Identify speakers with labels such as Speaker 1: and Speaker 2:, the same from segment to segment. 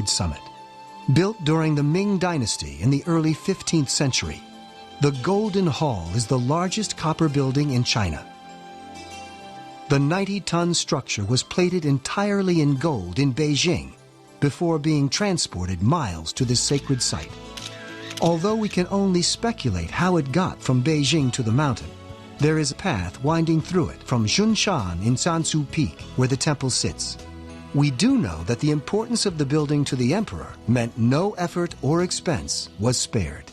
Speaker 1: summit. Built during the Ming Dynasty in the early 15th century, the Golden Hall is the largest copper building in China. The 90-ton structure was plated entirely in gold in Beijing before being transported miles to this sacred site. Although we can only speculate how it got from Beijing to the mountain, there is a path winding through it from Junshan in Sansu Peak, where the temple sits. We do know that the importance of the building to the emperor meant no effort or expense was spared.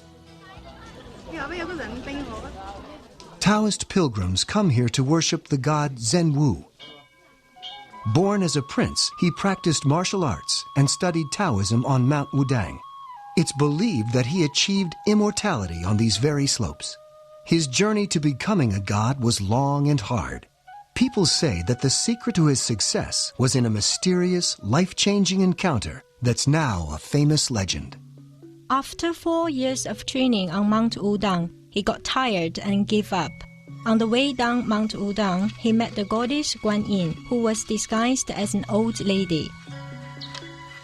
Speaker 1: Taoist pilgrims come here to worship the god Zhenwu. Born as a prince, he practiced martial arts and studied Taoism on Mount Wudang. It's believed that he achieved immortality on these very slopes. His journey to becoming a god was long and hard. People say that the secret to his success was in a mysterious, life-changing encounter that's now a famous legend.
Speaker 2: After 4 years of training on Mount Wudang, he got tired and gave up. On the way down Mount Wudang, he met the goddess Guan Yin, who was disguised as an old lady.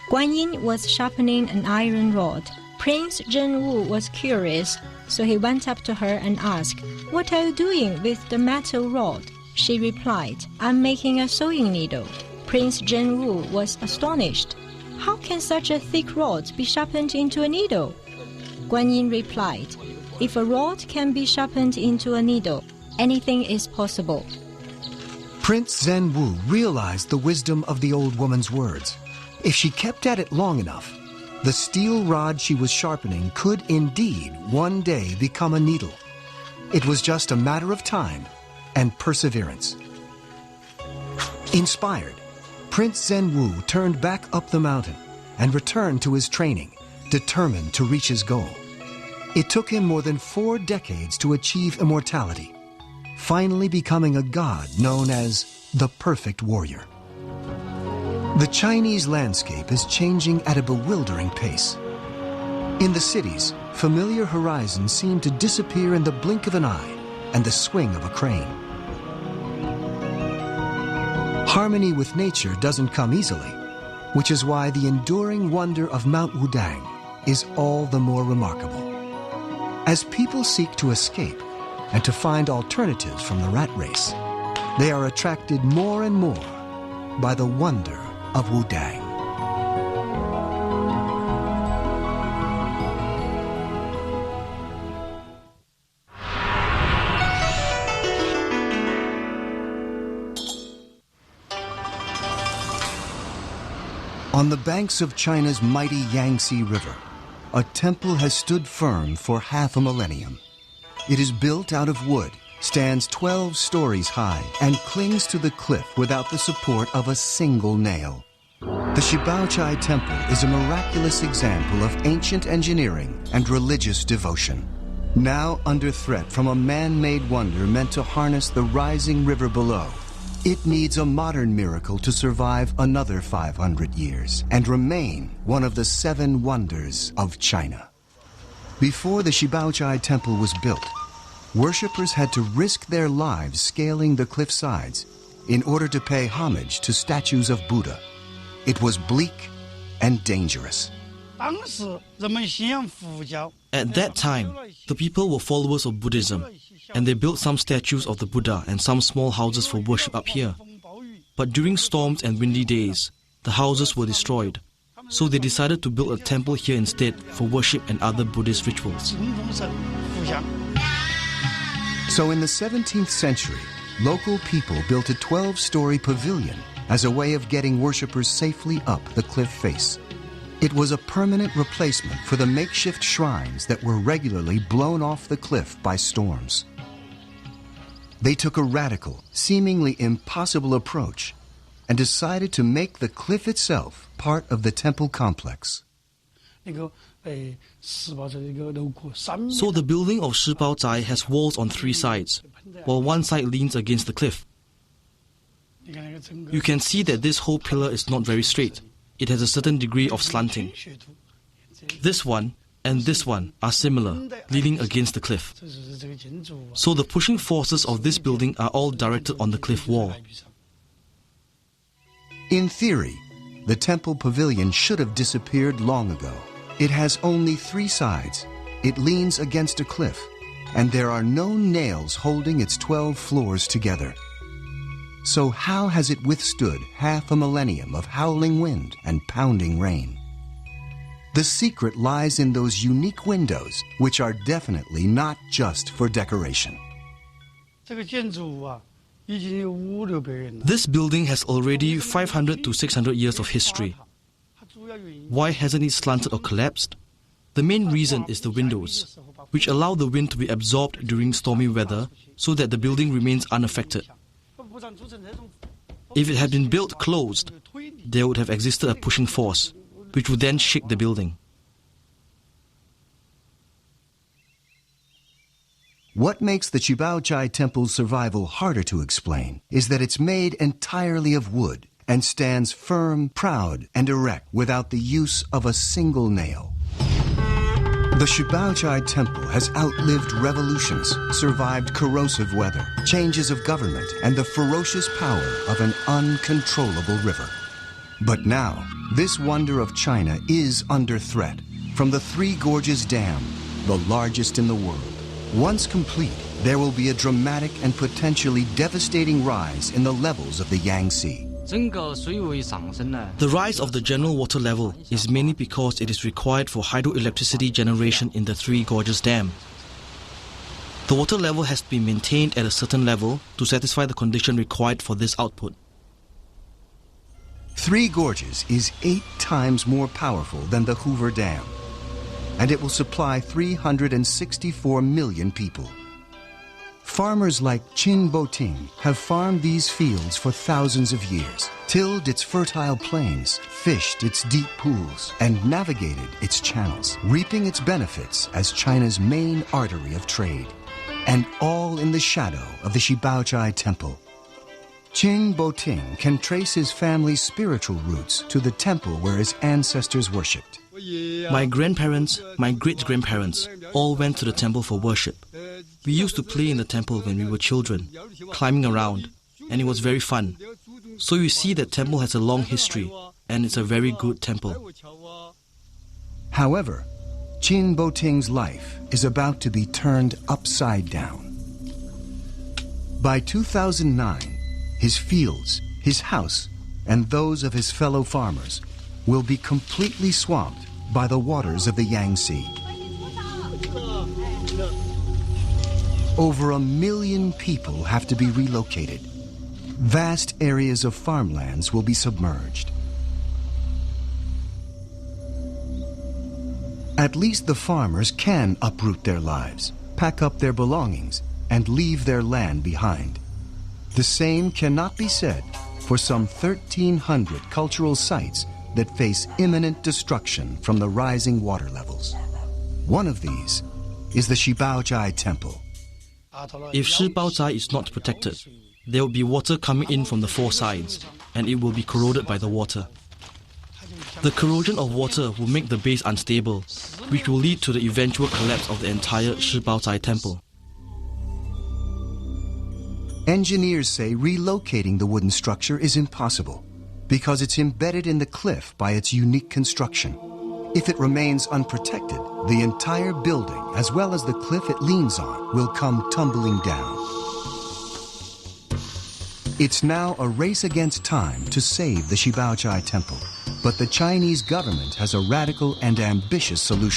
Speaker 2: Guan Yin was sharpening an iron rod. Prince Zhenwu was curious, so he went up to her and asked, "What are you doing with the metal rod?" She replied, "I'm making a sewing needle." Prince Zhenwu was astonished. "How can such a thick rod be sharpened into a needle?" Guan Yin replied, "If a rod can be sharpened into a needle, anything is possible."
Speaker 1: Prince Zhenwu realized the wisdom of the old woman's words. If she kept at it long enough, the steel rod she was sharpening could indeed one day become a needle. It was just a matter of time and perseverance. Inspired, Prince Zhenwu turned back up the mountain and returned to his training, determined to reach his goal. It took him more than 4 decades to achieve immortality, finally becoming a god known as the perfect warrior. The Chinese landscape is changing at a bewildering pace. In the cities, familiar horizons seem to disappear in the blink of an eye and the swing of a crane. Harmony with nature doesn't come easily, which is why the enduring wonder of Mount Wudang is all the more remarkable. As people seek to escape and to find alternatives from the rat race, they are attracted more and more by the wonder of Wudang. On the banks of China's mighty Yangtze River, a temple has stood firm for half a millennium. It is built out of wood, stands 12 stories high, and clings to the cliff without the support of a single nail. The Shibaochai Temple is a miraculous example of ancient engineering and religious devotion. Now under threat from a man-made wonder meant to harness the rising river below, it needs a modern miracle to survive another 500 years and remain one of the 7 wonders of China. Before the Shibaochai Temple was built, worshippers had to risk their lives scaling the cliff sides in order to pay homage to statues of Buddha. It was bleak and dangerous.
Speaker 3: At that time, the people were followers of Buddhism, and they built some statues of the Buddha and some small houses for worship up here. But during storms and windy days, the houses were destroyed, so they decided to build a temple here instead for worship and other Buddhist rituals.
Speaker 1: So in the 17th century, local people built a 12-story pavilion as a way of getting worshippers safely up the cliff face. It was a permanent replacement for the makeshift shrines that were regularly blown off the cliff by storms. They took a radical, seemingly impossible approach and decided to make the cliff itself part of the temple complex.
Speaker 3: So the building of Shibaozhai has walls on 3 sides, while one side leans against the cliff. You can see that this whole pillar is not very straight. It has a certain degree of slanting. This one and this one are similar, leaning against the cliff. So the pushing forces of this building are all directed on the cliff wall.
Speaker 1: In theory, the temple pavilion should have disappeared long ago. It has only 3 sides. It leans against a cliff, and there are no nails holding its 12 floors together. So how has it withstood half a millennium of howling wind and pounding rain? The secret lies in those unique windows, which are definitely not just for decoration.
Speaker 3: This building has already 500 to 600 years of history. Why hasn't it slanted or collapsed? The main reason is the windows, which allow the wind to be absorbed during stormy weather so that the building remains unaffected. If it had been built closed, there would have existed a pushing force, which would then shake the building.
Speaker 1: What makes the Qibaochai Temple's survival harder to explain is that it's made entirely of wood and stands firm, proud, and erect without the use of a single nail. The Qibaochai Temple has outlived revolutions, survived corrosive weather, changes of government, and the ferocious power of an uncontrollable river. But now, this wonder of China is under threat from the Three Gorges Dam, the largest in the world. Once complete, there will be a dramatic and potentially devastating rise in the levels of the Yangtze.
Speaker 3: The rise of the general water level is mainly because it is required for hydroelectricity generation in the Three Gorges Dam. The water level has to be maintained at a certain level to satisfy the condition required for this output.
Speaker 1: Three Gorges is 8 times more powerful than the Hoover Dam, and it will supply 364 million people. Farmers like Qin Boting have farmed these fields for thousands of years, tilled its fertile plains, fished its deep pools, and navigated its channels, reaping its benefits as China's main artery of trade, and all in the shadow of the Qibaochai Temple. Qin Boting can trace his family's spiritual roots to the temple where his ancestors worshipped.
Speaker 3: My grandparents, my great-grandparents all went to the temple for worship. We used to play in the temple when we were children, climbing around, and it was very fun. So you see that temple has a long history, and it's a very good temple.
Speaker 1: However, Qin Boting's life is about to be turned upside down. By 2009, his fields, his house, and those of his fellow farmers will be completely swamped by the waters of the Yangtze. Over 1 million people have to be relocated. Vast areas of farmlands will be submerged. At least the farmers can uproot their lives, pack up their belongings, and leave their land behind. The same cannot be said for some 1,300 cultural sites that face imminent destruction from the rising water levels. One of these is the Qibaochai Temple.
Speaker 3: If Qibaochai is not protected, there will be water coming in from the 4 sides, and it will be corroded by the water. The corrosion of water will make the base unstable, which will lead to the eventual collapse of the entire Qibaochai Temple.
Speaker 1: Engineers say relocating the wooden structure is impossible because it's embedded in the cliff by its unique construction. If it remains unprotected, the entire building, as well as the cliff it leans on, will come tumbling down. It's now a race against time to save the Qibaochai Temple, but the Chinese government has a radical and ambitious solution.